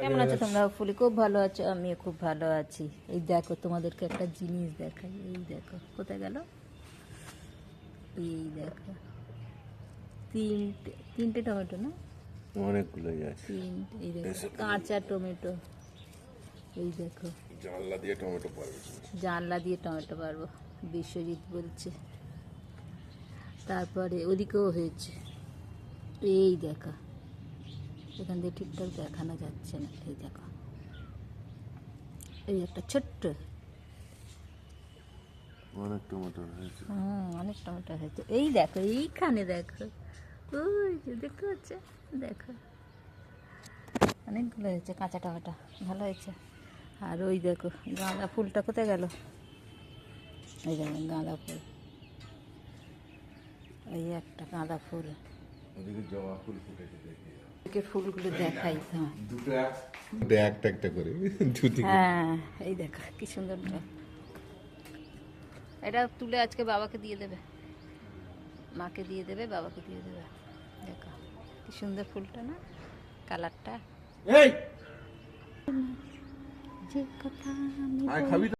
কেমন আছো তোমরা? ফুলি খুব ভালো আছো, আমিও খুব ভালো আছি। এই দেখো তোমাদেরকে একটা জিনিস দেখাই। এই দেখো কোথায় গেল, এই দেখো তিনটে তিনটে টমেটো না, অনেকগুলোই আছে। তিনটে। এই দেখো কাঁচা টমেটো। এই দেখো জানলা দিয়ে টমেটো পারবে। জানলা দিয়ে টমেটো পারবো, বিশ্বজিৎ বলছে। তারপরে ওদিকেও হয়েছে। এই দেখো এখান দিয়ে ঠিকঠাক দেখানো যাচ্ছে না। এই দেখো এই একটা ছোট্ট, অনেক টমেটো হয়েছে। অনেক টমেটো হয়েছে। এই দেখো এইখানে দেখো, ওই যে দেখতে পাচ্ছে, দেখো অনেকগুলো হয়েছে কাঁচা টমেটো, ভালো হয়েছে। আর ওই দেখো গাঁদা ফুলটা কোথায় গেল, এই দেখো গাঁদা ফুল, এই একটা গাঁদা ফুল। ওদিকে জবা ফুল ফুটেছে দেখি। এদিকে ফুলগুলো দেখাই তো। দুটো একটা একটা করে দুটি। হ্যাঁ এই দেখো কি সুন্দর। এটা তুলে আজকে বাবাকে দিয়ে দেবে, মাকে দিয়ে দেবে, বাবাকে দিয়ে দেবে। দেখো কি সুন্দর ফুলটা না, কালারটা। এই যে কথা আমি খাবি